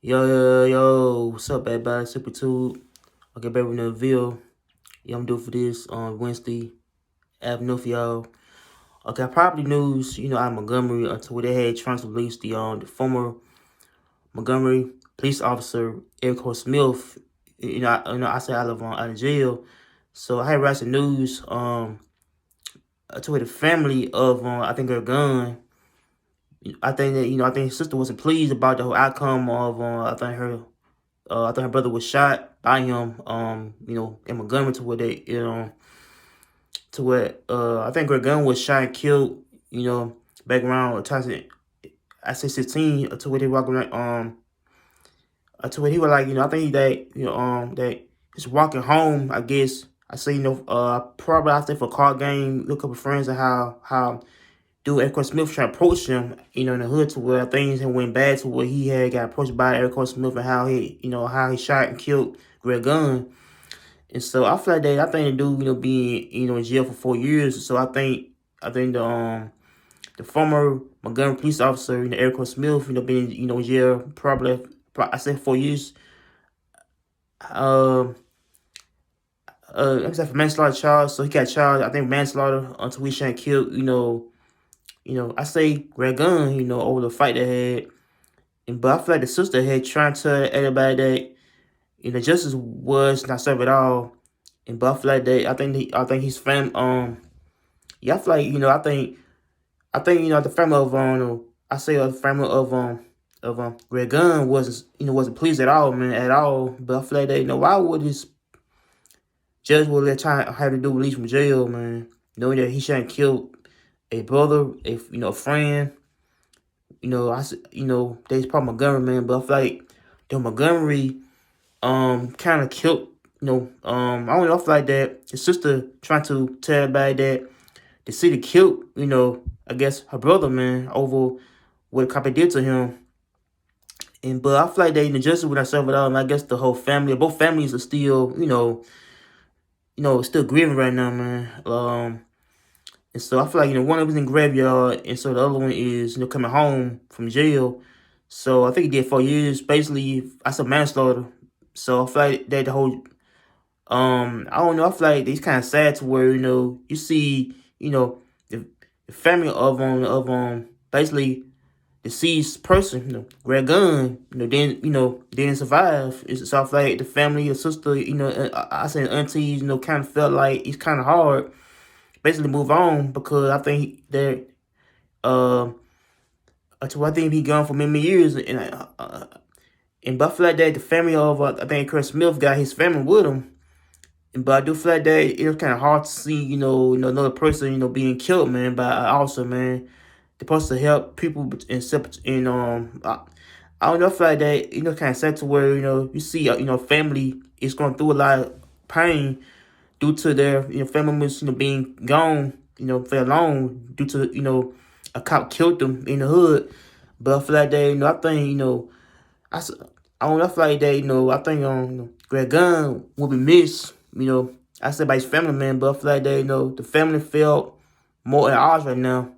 Yo, what's up, everybody? Super Tube. I'll get back with another video. Yeah, I'm doing for this on Wednesday. Afternoon for y'all. Okay, property news, out of Montgomery until they had trying to release the former Montgomery police officer, Eric Smith. I said I live out of jail. So I had read some news, to the family of, I think her Gunn. I think that, I think his sister wasn't pleased about the whole outcome of, I think her brother was shot by him, in Montgomery to where I think her gun was shot and killed, back around I say 16, to where they walking around, to where he was like, I think that he's walking home, I guess. I say, probably I think for a card game, look up with friends and how dude Eric Smith trying to approach him, in the hood to where things had went bad to where he had got approached by Eric Smith and how he shot and killed Greg Gunn. And so I feel like I think the dude, being, in jail for 4 years. So I think the former Montgomery police officer, Eric Smith, being, in jail probably I say 4 years. Except for manslaughter charge, so he got charged, I think manslaughter until he shot and killed, I say Greg Gunn, over the fight they had. But I feel like the sister had trying to tell everybody that, justice was not served at all. But I feel like I think his fam yeah, I feel like, the family of I say the family of Greg Gunn wasn't pleased at all, man, at all. But I feel like why would this judge will let time have to do release from jail, man, knowing that he shouldn't killed a brother, a friend. They's probably Montgomery, man, but I feel like the Montgomery kind of killed, I don't know, I feel like that his sister trying to tell everybody that the city killed, I guess her brother, man, over what the cop did to him. But I feel like they justice with herself at all, and I guess the whole family, both families are still, still grieving right now, man. And so I feel like, one of them is in graveyard, and so the other one is, coming home from jail. So I think he did 4 years. Basically, I said manslaughter. So I feel like that the whole, I don't know, I feel like it's kind of sad to where, you see, the family of basically deceased person, Greg Gunn, didn't survive. So I feel like the family, the sister, I say aunties, kind of felt like it's kind of hard basically move on because I think that I think he gone for many years, but I feel like that the family of I think Chris Smith got his family with him, but I do feel like that it was kind of hard to see another person being killed, man. But also, man, they're supposed to help people in I don't know, I feel like that kind of sad to where you see family is going through a lot of pain due to their family members being gone for long due to a cop killed them in the hood. But I feel like they I think I don't know, I feel like they I think Greg Gunn will be missed. I said by his family, man, but I feel like they the family felt more at odds right now.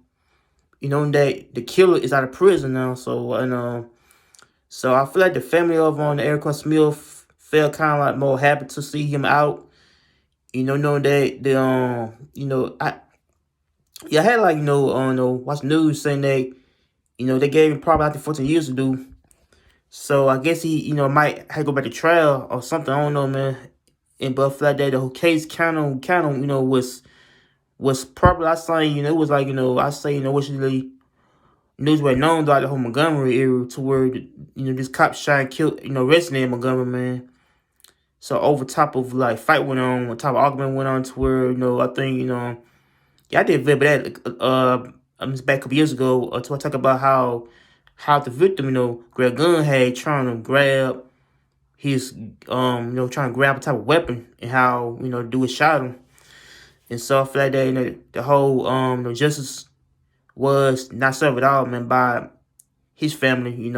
That the killer is out of prison now. So I feel like the family of Eric Smith felt kind of like more happy to see him out. Knowing that I had like watch news saying that they gave him probably after 14 years to do. So I guess he might have to go back to trial or something. I don't know, man. But I feel like that the whole case kind of was probably I say it was like I say which really news were known throughout the whole Montgomery area to where this cop shot and killed resident in Montgomery, man. So over top of like fight went on top of argument went on to where I think yeah, I did a video about that back a couple years ago to talk about how the victim Greg Gunn had trying to grab his trying to grab a type of weapon and how dude shot him. And so I feel like that the whole justice was not served at all, man, by his family.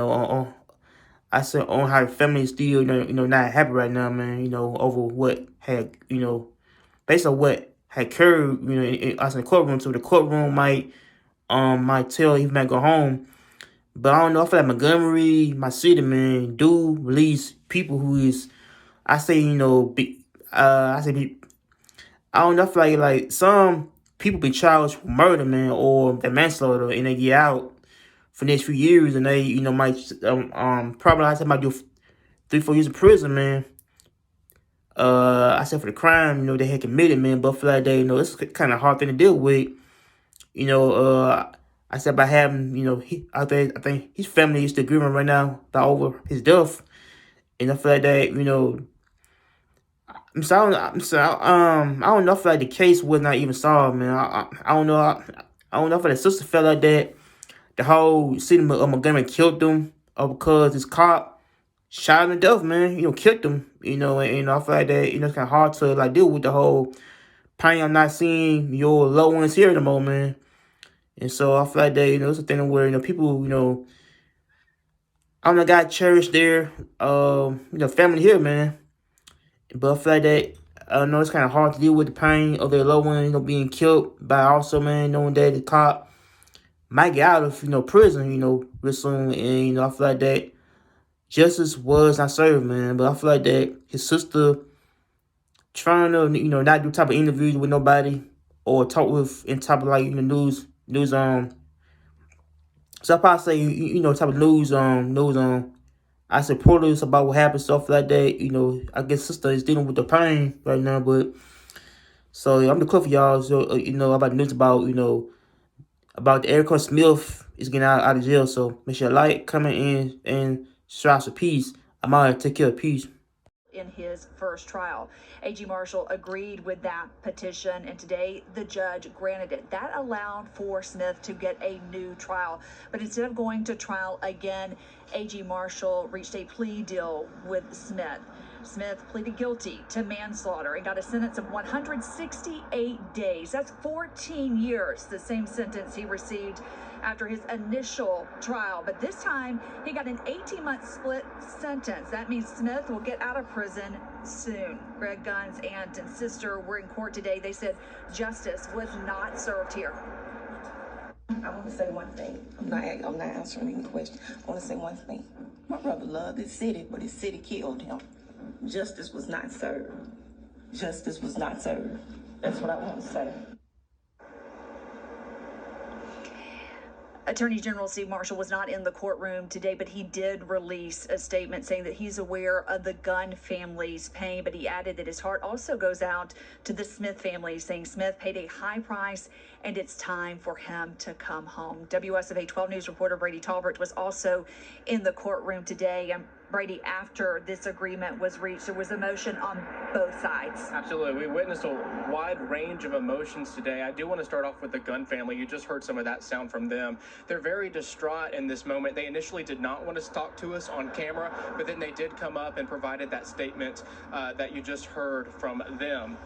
I said on how the family is still not happy right now, man. Over what had based on what had occurred, I said the courtroom, so the courtroom might tell he might go home. But I don't know. I feel like Montgomery, my city, man, do release people who is, I say, I say, I don't know. I feel like some people be charged with murder, man, or the manslaughter, and they get out for the next few years, and they, might, probably I said might do 3-4 years in prison, man. I said for the crime, they had committed, man. But I feel like they, it's kind of hard thing to deal with. I said by having, I think his family is still grieving right now about over his death, and I feel like that, I don't know. I feel like the case was not even solved, man. I don't know. I don't know if the sister felt like that. The whole city of Montgomery killed them, or because this cop shot him to death, man. Killed him. And I feel like that. It's kind of hard to like deal with the whole pain of not seeing your loved ones here anymore, man. And so I feel like that. It's a thing where people, I don't know, got cherished their family here, man. But I feel like that. I know it's kind of hard to deal with the pain of their loved one, being killed. But also, man, knowing that the cop might get out of, prison, real soon. And, I feel like that justice was not served, man. But I feel like that his sister trying to, not do type of interviews with nobody or talk with in type of like, news, so I probably say, type of news, I supporters about what happened, stuff like that. I guess sister is dealing with the pain right now, but so I'm the cliff, y'all. So about news about about the Erica Smith is getting out of jail. So make sure you like, comment, and strive for peace. I'm out here. Take care of peace. In his first trial, AG Marshall agreed with that petition, and today the judge granted it. That allowed for Smith to get a new trial, but instead of going to trial again, AG Marshall reached a plea deal with Smith. Smith pleaded guilty to manslaughter and got a sentence of 168 days. That's 14 years, the same sentence he received after his initial trial. But this time, he got an 18-month split sentence. That means Smith will get out of prison soon. Greg Gunn's aunt and sister were in court today. They said justice was not served here. I want to say one thing. I'm not answering any question. I want to say one thing. My brother loved his city, but his city killed him. Justice was not served. Justice was not served. That's what I want to say. Attorney General Steve Marshall was not in the courtroom today, but he did release a statement saying that he's aware of the Gunn family's pain, but he added that his heart also goes out to the Smith family, saying Smith paid a high price and it's time for him to come home. WSFA 12 News reporter Brady Talbert was also in the courtroom today. And Brady, after this agreement was reached, there was emotion on both sides. Absolutely. We witnessed a wide range of emotions today. I do want to start off with the Gunn family. You just heard some of that sound from them. They're very distraught in this moment. They initially did not want to talk to us on camera, but then they did come up and provided that statement that you just heard from them.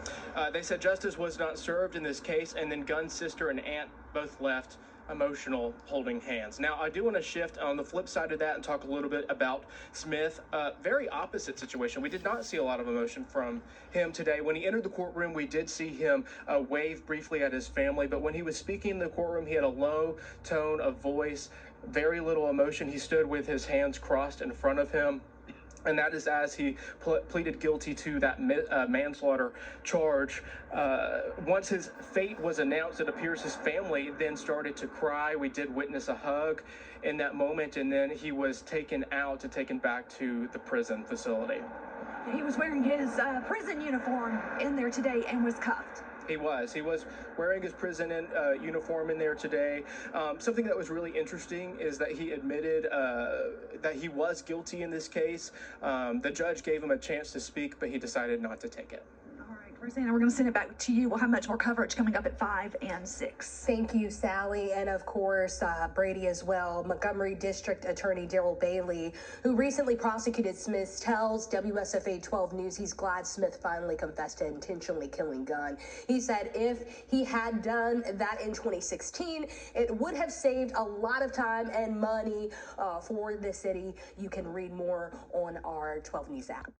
They said justice was not served in this case, and then Gunn's sister and aunt both left emotional, holding hands. Now, I do want to shift on the flip side of that and talk a little bit about Smith. Very opposite situation. We did not see a lot of emotion from him today. When he entered the courtroom, we did see him wave briefly at his family, but when he was speaking in the courtroom, he had a low tone of voice, very little emotion. He stood with his hands crossed in front of him. And that is as he pleaded guilty to that manslaughter charge. Once his fate was announced, it appears his family then started to cry. We did witness a hug in that moment, and then he was taken back to the prison facility. He was wearing his prison uniform in there today and was cuffed. He was wearing his prison uniform in there today. Something that was really interesting is that he admitted that he was guilty in this case. The judge gave him a chance to speak, but he decided not to take it. Rosanna, we're going to send it back to you. We'll have much more coverage coming up at 5 and 6. Thank you, Sally. And of course, Brady as well. Montgomery District Attorney Daryl Bailey, who recently prosecuted Smith, tells WSFA 12 News he's glad Smith finally confessed to intentionally killing Gunn. He said if he had done that in 2016, it would have saved a lot of time and money for the city. You can read more on our 12 News app.